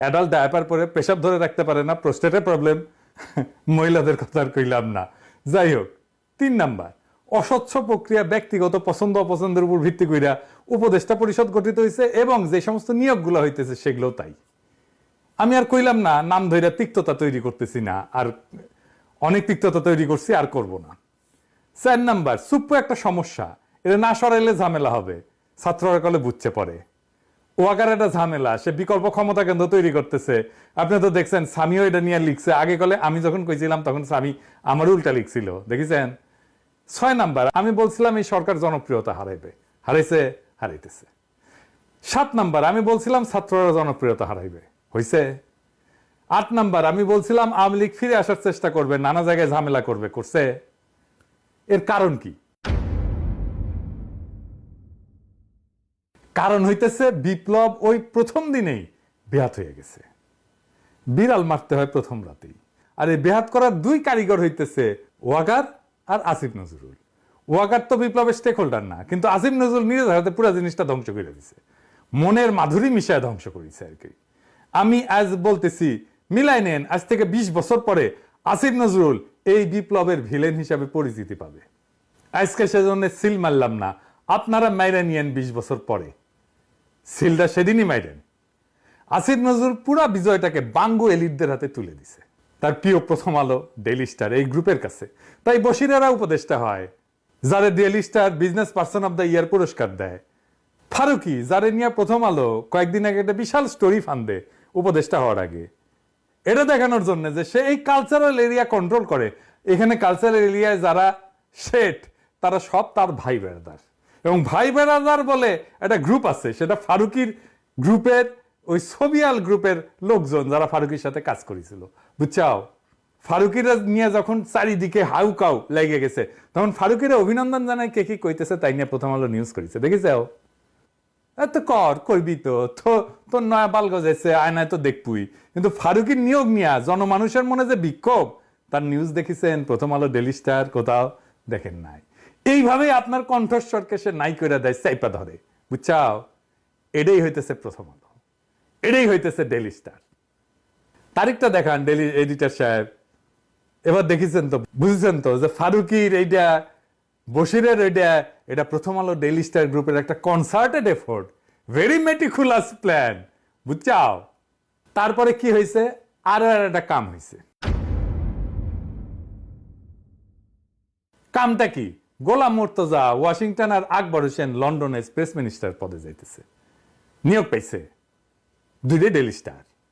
Adult diaper পরে পেশাব ধরে রাখতে পারে না, প্রোস্টেটের প্রবলেম, মহিলাদের কথা আর কইলাম না। যাই হোক, 3 নাম্বার, অস্বচ্ছ প্রক্রিয়া, ব্যক্তিগত পছন্দ অপছন্দের উপর ভিত্তি কইরা উপদেষ্টা পরিষদ গঠিত হয়েছে এবং যে সমস্ত নিয়োগগুলো হইতেছে সেগুলো তাই। আমি আর কইলাম না, নাম ধইরা তিক্ততা তৈরি করতেছি না, আর অনেক তিক্ততা তৈরি করছি, আর করব না। 4 নাম্বার, সুপ্প একটা সমস্যা, এটা না সরাইলে ঝামেলা হবে, ছাত্ররা কলে বুঝছে পরে। ওয়াকার একটা ঝামেলা, সে বিকল্প ক্ষমতা কেন্দ্র তৈরি করতেছে। আপনি তো দেখছেন স্বামীও এটা নিয়ে লিখছে, আগে কলে আমি যখন কইছিলাম তখন স্বামী আমার উল্টা লিখছিল, দেখেছেন। 6 নাম্বার, আমি বলছিলাম এই সরকার জনপ্রিয়তা হারাইবে, হারাইছে, হারাইতেছে। 7 নাম্বার, আমি বলছিলাম ছাত্ররা জনপ্রিয়তা হারাইবে, হইছে। 8 নাম্বার, আমি বলছিলাম আওয়ামী লীগ ফিরে আসার চেষ্টা করবে, নানা জায়গায় ঝামেলা করবে, করছে। এর কারণ কি? কারণ হইতেছে বিপ্লব ওই প্রথম দিনেই বেহাত হয়ে গেছে। বিড়াল মারতে হয় প্রথম রাতেই। আর এই বেহাত করার 2 কারিগর হইতেছে ওয়াকার আর আসিফ নজরুল। ওয়াকার তো বিপ্লবের স্টেক হোল্ডার না, কিন্তু আসিফ নজরুল নিজের হাতে পুরো জিনিসটা ধ্বংস করে দিছে, মনের মাধুরী মিশায় ধ্বংস করেছে আর কি। আমি আজ বলতেছি, মিলাই নেন, আজ থেকে 20 বছর পরে আসিফ নজরুল এই বিপ্লবের ভিলেন হিসাবে পরিচিতি পাবে। আজকে সেজন্য সিল মারলাম না, আপনারা মাইরা নিয়েন 20 বছর পরে, সিলটা সেদিনই মাইরেন। আসিফ নজরুল পুরা বিজয়টাকে বাঙ্গু এলিটদের হাতে তুলে দিছে, তার প্রিয় প্রথম আলো, ডেইলি স্টার এই গ্রুপের কাছে। তাই বশিরেরা উপদেষ্টা হয়, যারে daily star business person of the year পুরস্কার দেয়। ফারুকি, যারে নিয়ে প্রথম আলো কয়েকদিন আগে একটা বিশাল স্টোরি ফান্দে উপদেষ্টা হওয়ার আগে, এটা দেখানোর জন্য যে সে এই কালচারাল এরিয়া কন্ট্রোল করে। এখানে কালচারাল এরিয়ায় যারা শেঠ তারা সব তার ভাই বেড়াদার, এবং ভাই বেড়াদার বলে একটা গ্রুপ আছে, সেটা ফারুকির গ্রুপের ওই সোভিয়াল গ্রুপের লোকজন যারা ফারুকির সাথে কাজ করেছিল, বুঝছাও। ফারুকিরা নিয়ে যখন চারিদিকে হাউকাউ লেগে গেছে, তখন ফারুকিরা অভিনন্দন জানায় কে কি কইতেছে তাই নিয়ে প্রথম আলো নিউজ করেছে, দেখেছাও। এত কর করবি তো, তোর নয়া বাল গজাইছে, আয়নায় তো দেখবই। কিন্তু ফারুকির নিয়োগ নিয়া জনমানুষের মনে যে বিক্ষোভ, তার নিউজ দেখেছেন প্রথম আলো, ডেইলি স্টার, কোথাও দেখেন নাই। এইভাবে আপনার কণ্ঠস্বরকে সে নাই করে দেয়, চাইপা ধরে, বুঝছাও। এটাই হইতেছে প্রথম আলো, এটাই হইতেছে ডেইলি স্টার। তারিখটা দেখান ডেইলি এডিটর সাহেব। এবার দেখেছেন তো, বুঝছেন তো যে ফারুকির এইটা, বশিরের এটা প্রথম আলো ডেইলি স্টার গ্রুপের একটা concerted effort, very meticulous plan, বুঝছাও। তারপরে কি হয়েছে, আরো একটা কাম হয়েছে। কামটা কি? গোলাম মুর্তজা ওয়াশিংটন আর আকবর হোসেন লন্ডনে স্পেস মিনিস্টার পদে যাইতেছে, নিয়োগ পাইছে 2 ডেইলি স্টার।